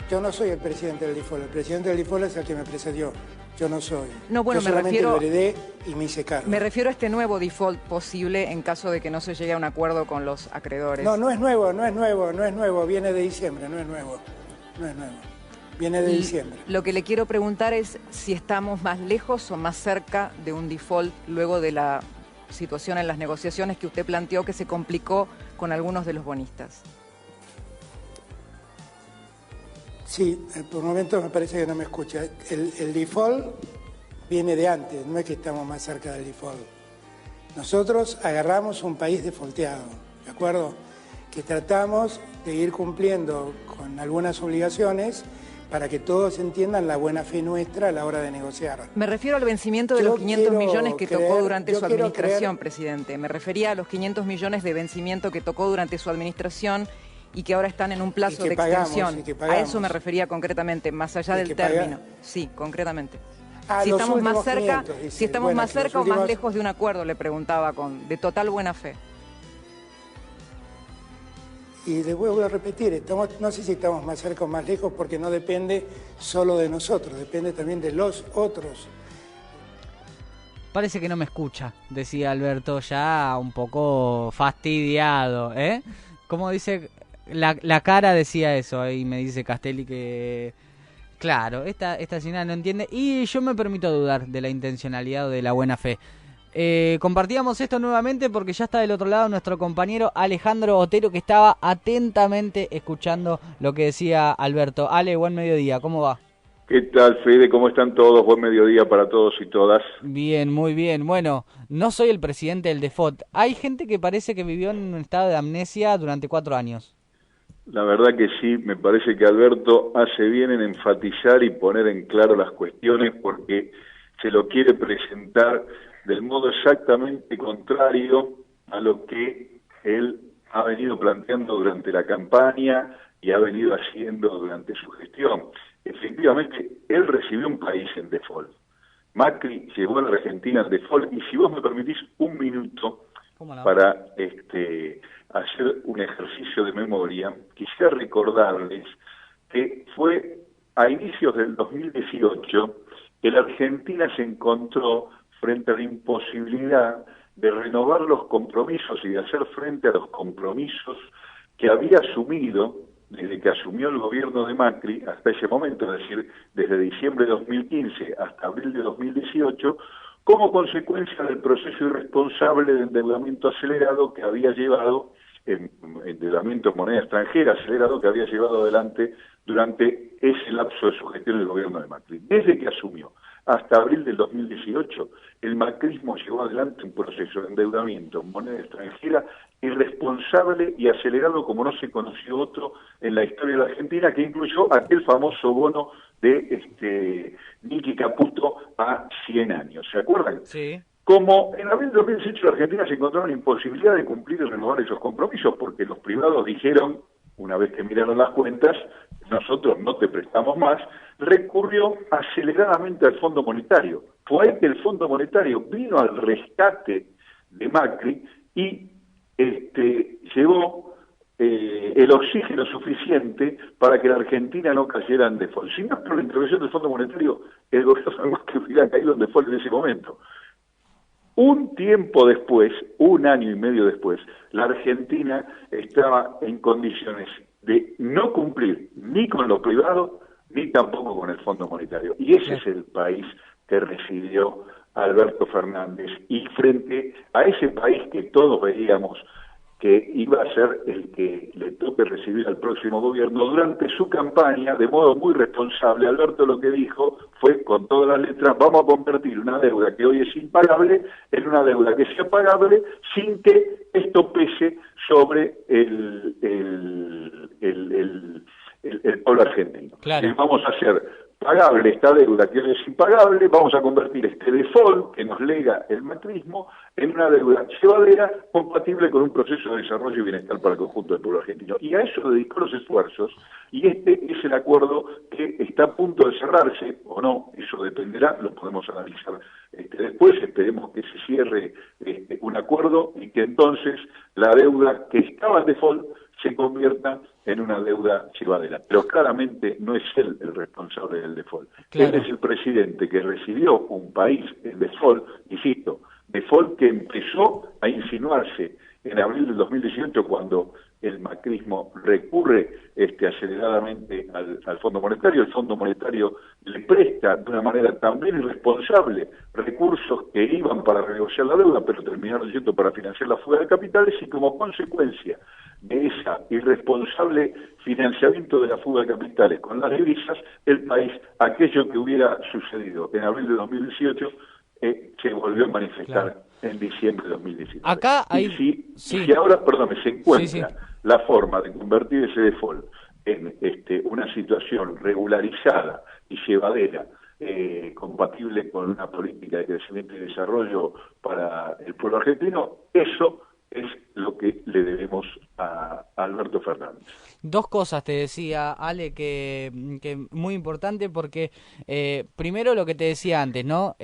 yo no soy el presidente del default. El presidente del default es el que me precedió. Yo no soy. No, bueno, yo solamente lo heredé y me hice cargo. Me refiero a este nuevo default posible en caso de que no se llegue a un acuerdo con los acreedores. No, no es nuevo. Viene de diciembre, no es nuevo. Viene de diciembre. Lo que le quiero preguntar es si estamos más lejos o más cerca de un default luego de la situación en las negociaciones que usted planteó que se complicó con algunos de los bonistas. Sí, por momentos me parece que no me escucha. El default viene de antes, no es que estamos más cerca del default. Nosotros agarramos un país defaulteado, ¿de acuerdo? Que tratamos de ir cumpliendo con algunas obligaciones para que todos entiendan la buena fe nuestra a la hora de negociar. Me refiero al vencimiento de los 500 millones que tocó durante su administración, presidente. Me refería a los 500 millones de vencimiento que tocó durante su administración y que ahora están en un plazo de extensión. A eso me refería concretamente, más allá del término. Sí, concretamente. Si estamos más cerca, 500, si estamos más cerca o más lejos de un acuerdo, le preguntaba de total buena fe. Y les vuelvo a repetir, no sé si estamos más cerca o más lejos porque no depende solo de nosotros, depende también de los otros. Parece que no me escucha, decía Alberto, ya un poco fastidiado, ¿eh? Como dice, la cara decía eso, y me dice Castelli que... Claro, esta señora no entiende, y yo me permito dudar de la intencionalidad o de la buena fe. Compartíamos esto nuevamente porque ya está del otro lado nuestro compañero Alejandro Otero, que estaba atentamente escuchando lo que decía Alberto. Ale, buen mediodía, ¿cómo va? ¿Qué tal, Fede? ¿Cómo están todos? Buen mediodía para todos y todas. Bien, muy bien. Bueno, no soy el presidente del default. Hay gente que parece que vivió en un estado de amnesia durante 4 años. La verdad que sí, me parece que Alberto hace bien en enfatizar y poner en claro las cuestiones porque se lo quiere presentar del modo exactamente contrario a lo que él ha venido planteando durante la campaña y ha venido haciendo durante su gestión. Efectivamente, él recibió un país en default. Macri llevó a la Argentina en default, y si vos me permitís un minuto para hacer un ejercicio de memoria, quisiera recordarles que fue a inicios del 2018 que la Argentina se encontró frente a la imposibilidad de renovar los compromisos y de hacer frente a los compromisos que había asumido desde que asumió el gobierno de Macri hasta ese momento, es decir, desde diciembre de 2015 hasta abril de 2018, como consecuencia del proceso irresponsable de endeudamiento acelerado que había llevado, endeudamiento en moneda extranjera acelerado que había llevado adelante durante ese lapso de su gestión el gobierno de Macri. Desde que asumió hasta abril del 2018, el macrismo llevó adelante un proceso de endeudamiento en moneda extranjera irresponsable y acelerado como no se conoció otro en la historia de la Argentina, que incluyó aquel famoso bono de Nicky Caputo a 100 años. ¿Se acuerdan? Sí. Como en abril de 2018 la Argentina se encontró en la imposibilidad de cumplir y renovar esos compromisos, porque los privados dijeron, una vez que miraron las cuentas, nosotros no te prestamos más, recurrió aceleradamente al Fondo Monetario. Fue ahí que el Fondo Monetario vino al rescate de Macri y llevó el oxígeno suficiente para que la Argentina no cayera en default. Si no es por la intervención del Fondo Monetario, el gobierno de Macri hubiera caído en default en ese momento. Un tiempo después, 1 año y medio después, la Argentina estaba en condiciones de no cumplir ni con lo privado, ni tampoco con el Fondo Monetario. Y ese es el país que recibió Alberto Fernández. Y frente a ese país que todos veíamos que iba a ser el que le toque recibir al próximo gobierno, durante su campaña, de modo muy responsable, Alberto lo que dijo fue, con todas las letras, vamos a convertir una deuda que hoy es impagable en una deuda que sea pagable sin que esto pese sobre el pueblo argentino. Claro. Vamos a hacer pagable esta deuda que hoy es impagable, vamos a convertir este default que nos lega el macrismo en una deuda llevadera compatible con un proceso de desarrollo y bienestar para el conjunto del pueblo argentino. Y a eso dedicó los esfuerzos, y este es el acuerdo que está a punto de cerrarse, o no, eso dependerá, lo podemos analizar después, esperemos que se cierre un acuerdo y que entonces la deuda que estaba en default se convierta en una deuda llevadera. Pero claramente no es él el responsable del default. Claro. Él es el presidente que recibió un país en default, insisto, default que empezó a insinuarse en abril del 2018 cuando el macrismo recurre aceleradamente al Fondo Monetario. El Fondo Monetario le presta de una manera también irresponsable recursos que iban para renegociar la deuda, pero terminaron yendo para financiar la fuga de capitales, y como consecuencia de esa irresponsable financiamiento de la fuga de capitales con las divisas, el país, aquello que hubiera sucedido en abril de 2018, se volvió a manifestar en diciembre de 2019. Acá hay... Y si ahora, se encuentra la forma de convertir ese default en una situación regularizada y llevadera, compatible con una política de crecimiento y desarrollo para el pueblo argentino, eso es lo que le debemos a Alberto Fernández. Dos cosas te decía, Ale, que muy importante, porque primero lo que te decía antes, ¿no?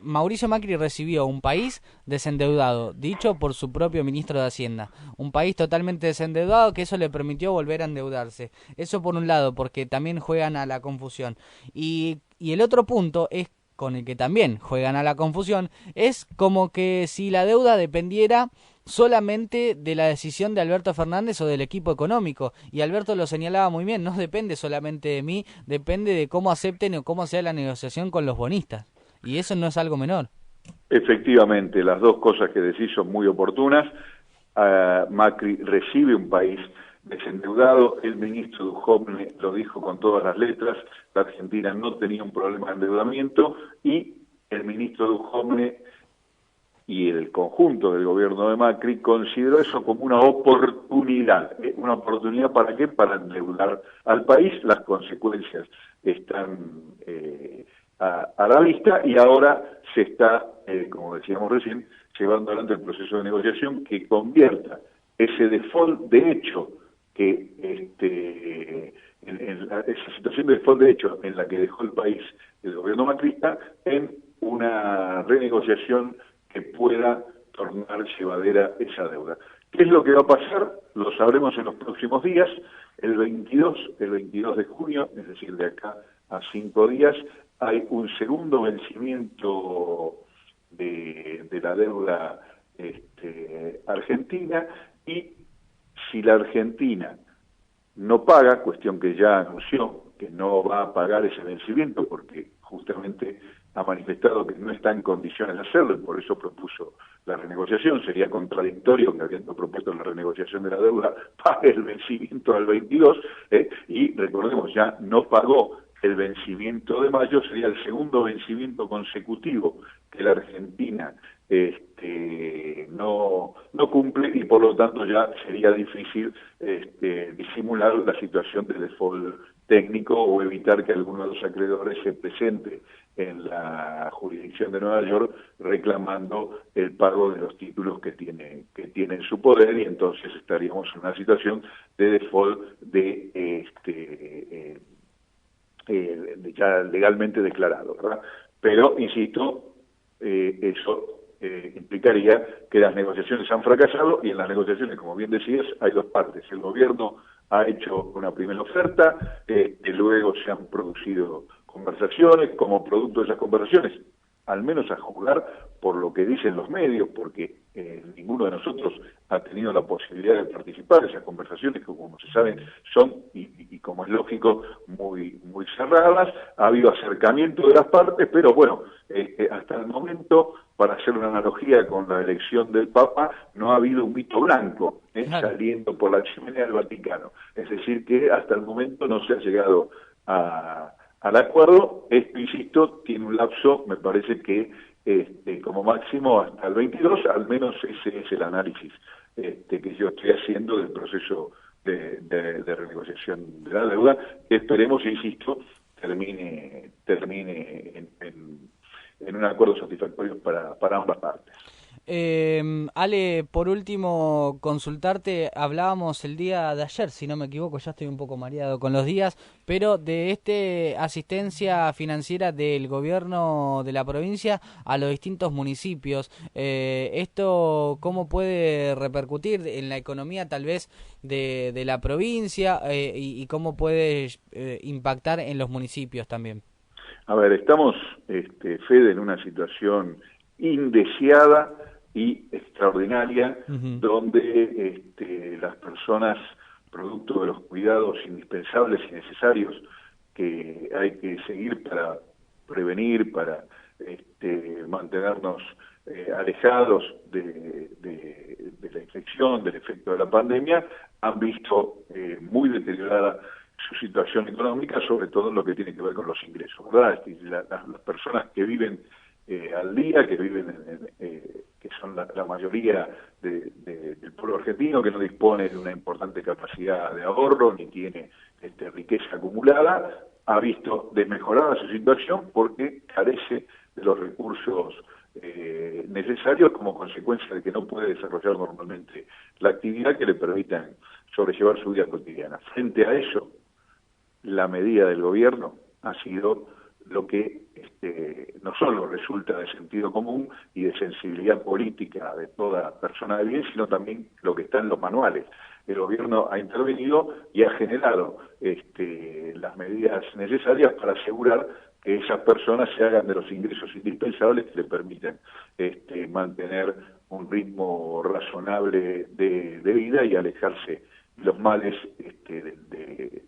Mauricio Macri recibió un país desendeudado, dicho por su propio ministro de Hacienda, un país totalmente desendeudado, que eso le permitió volver a endeudarse. Eso por un lado, porque también juegan a la confusión. Y el otro punto es, con el que también juegan a la confusión, es como que si la deuda dependiera solamente de la decisión de Alberto Fernández o del equipo económico, y Alberto lo señalaba muy bien, no depende solamente de mí, depende de cómo acepten o cómo sea la negociación con los bonistas, y eso no es algo menor. Efectivamente, las dos cosas que decís son muy oportunas. Macri recibe un país desendeudado, el ministro Duhovne lo dijo con todas las letras, la Argentina no tenía un problema de endeudamiento, y el ministro Duhovne y el conjunto del gobierno de Macri consideró eso como una oportunidad. ¿Una oportunidad para qué? Para endeudar al país. Las consecuencias están a la vista, y ahora se está, como decíamos recién, llevando adelante el proceso de negociación que convierta ese default de hecho, esa situación de default de hecho en la que dejó el país el gobierno macrista, en una renegociación que pueda tornar llevadera esa deuda. ¿Qué es lo que va a pasar? Lo sabremos en los próximos días. El 22 de junio, es decir, de acá a 5 días, hay un segundo vencimiento de la deuda argentina, y si la Argentina no paga, cuestión que ya anunció que no va a pagar ese vencimiento porque justamente ha manifestado que no está en condiciones de hacerlo y por eso propuso la renegociación, sería contradictorio que, habiendo propuesto la renegociación de la deuda, pague el vencimiento al 22, y recordemos, ya no pagó el vencimiento de mayo, sería el segundo vencimiento consecutivo que la Argentina no cumple, y por lo tanto ya sería difícil disimular la situación de default técnico o evitar que alguno de los acreedores se presente en la jurisdicción de Nueva York reclamando el pago de los títulos que tiene en su poder, y entonces estaríamos en una situación de default ya legalmente declarado, ¿verdad? Pero, insisto, eso implicaría que las negociaciones han fracasado, y en las negociaciones, como bien decías, hay dos partes. El gobierno ha hecho una primera oferta, luego se han producido conversaciones, como producto de esas conversaciones, al menos a juzgar por lo que dicen los medios, porque ninguno de nosotros ha tenido la posibilidad de participar en esas conversaciones, que como se sabe son, y como es lógico, muy cerradas. Ha habido acercamiento de las partes, pero bueno, hasta el momento, para hacer una analogía con la elección del Papa, no ha habido un mito blanco saliendo por la chimenea del Vaticano. Es decir, que hasta el momento no se ha llegado al acuerdo. Esto, insisto, tiene un lapso, me parece que como máximo hasta el 22, al menos ese es el análisis que yo estoy haciendo del proceso de renegociación de la deuda, que esperemos, insisto, termine en un acuerdo satisfactorio para ambas partes. Ale, por último, consultarte, hablábamos el día de ayer, si no me equivoco, ya estoy un poco mareado con los días, pero de asistencia financiera del gobierno de la provincia a los distintos municipios. ¿Esto cómo puede repercutir en la economía tal vez de la provincia y cómo puede impactar en los municipios también? A ver, estamos, Fede, en una situación indeseada y extraordinaria, donde las personas, producto de los cuidados indispensables y necesarios que hay que seguir para prevenir, para mantenernos alejados de la infección, del efecto de la pandemia, han visto muy deteriorada su situación económica, sobre todo en lo que tiene que ver con los ingresos, ¿verdad? Las personas que viven al día, que viven que son la mayoría del pueblo argentino, que no dispone de una importante capacidad de ahorro ni tiene riqueza acumulada, ha visto desmejorada su situación porque carece de los recursos necesarios como consecuencia de que no puede desarrollar normalmente la actividad que le permitan sobrellevar su vida cotidiana. Frente a eso, la medida del gobierno ha sido lo que no solo resulta de sentido común y de sensibilidad política de toda persona de bien, sino también lo que está en los manuales. El gobierno ha intervenido y ha generado las medidas necesarias para asegurar que esas personas se hagan de los ingresos indispensables que le permitan mantener un ritmo razonable de vida y alejarse de los males de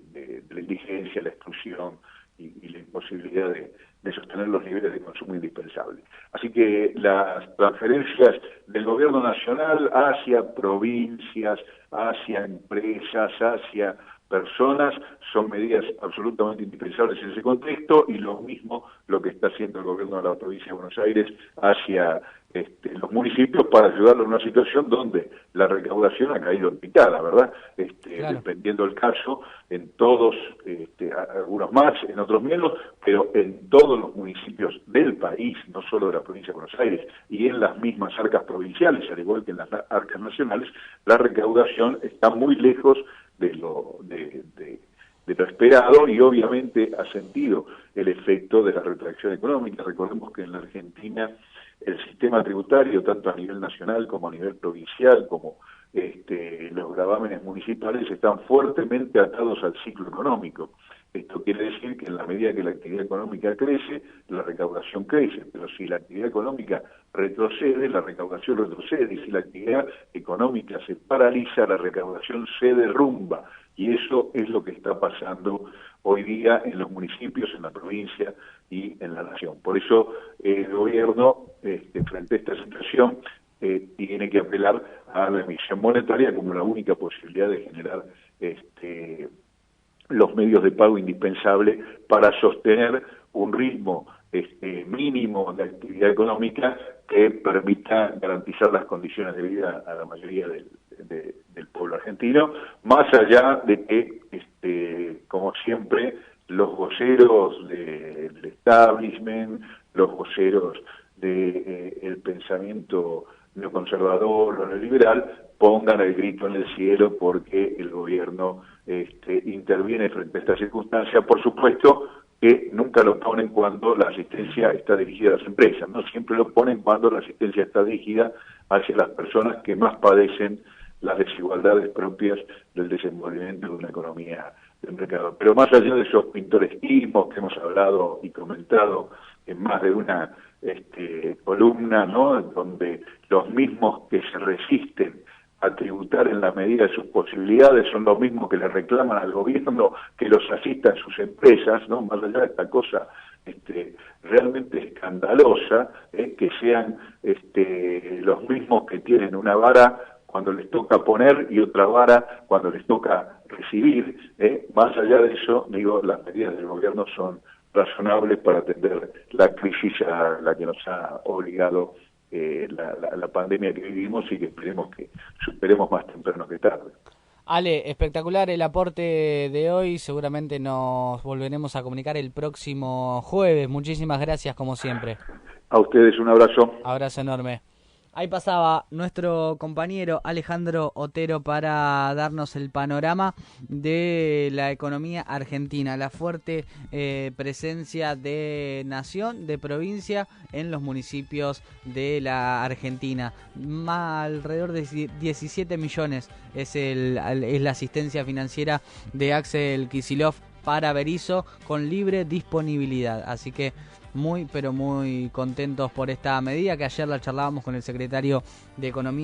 la indigencia, la exclusión y la imposibilidad de sostener los niveles de consumo indispensables. Así que las transferencias del gobierno nacional hacia provincias, hacia empresas, hacia personas, son medidas absolutamente indispensables en ese contexto, y lo mismo lo que está haciendo el gobierno de la provincia de Buenos Aires hacia los municipios para ayudarlos en una situación donde la recaudación ha caído en picada, ¿verdad? Claro. Dependiendo del caso, en todos, algunos más, en otros menos, pero en todos los municipios del país, no solo de la provincia de Buenos Aires, y en las mismas arcas provinciales, al igual que en las arcas nacionales, la recaudación está muy lejos de lo esperado, y obviamente ha sentido el efecto de la retracción económica. Recordemos que en la Argentina el sistema tributario, tanto a nivel nacional como a nivel provincial, como los gravámenes municipales, están fuertemente atados al ciclo económico. Esto quiere decir que en la medida que la actividad económica crece, la recaudación crece, pero si la actividad económica retrocede, la recaudación retrocede, y si la actividad económica se paraliza, la recaudación se derrumba, y eso es lo que está pasando hoy día en los municipios, en la provincia y en la nación. Por eso el gobierno, frente a esta situación, tiene que apelar a la emisión monetaria como la única posibilidad de generar los medios de pago indispensables para sostener un ritmo mínimo de actividad económica que permita garantizar las condiciones de vida a la mayoría del pueblo argentino, más allá de que, como siempre, los voceros del establishment, los voceros del pensamiento neoconservador o neoliberal pongan el grito en el cielo porque el gobierno interviene frente a esta circunstancia. Por supuesto que nunca lo ponen cuando la asistencia está dirigida a las empresas, no siempre lo ponen cuando la asistencia está dirigida hacia las personas que más padecen las desigualdades propias del desenvolvimiento de una economía del mercado. Pero más allá de esos pintoresquismos que hemos hablado y comentado en más de una columna, ¿no?, donde los mismos que se resisten a tributar en la medida de sus posibilidades son los mismos que le reclaman al gobierno que los asista en sus empresas, ¿no?, más allá de esta cosa realmente escandalosa, que sean los mismos que tienen una vara cuando les toca poner y otra vara cuando les toca recibir. Más allá de eso, digo, las medidas del gobierno son razonables para atender la crisis a la que nos ha obligado la pandemia que vivimos y que esperemos que superemos más temprano que tarde. Ale, espectacular el aporte de hoy, seguramente nos volveremos a comunicar el próximo jueves. Muchísimas gracias como siempre. A ustedes un abrazo. Abrazo enorme. Ahí pasaba nuestro compañero Alejandro Otero para darnos el panorama de la economía argentina, la fuerte presencia de nación, de provincia en los municipios de la Argentina. Alrededor de 17 millones es la asistencia financiera de Axel Kicillof para Berisso con libre disponibilidad. Así que muy, pero muy contentos por esta medida que ayer la charlábamos con el secretario de Economía.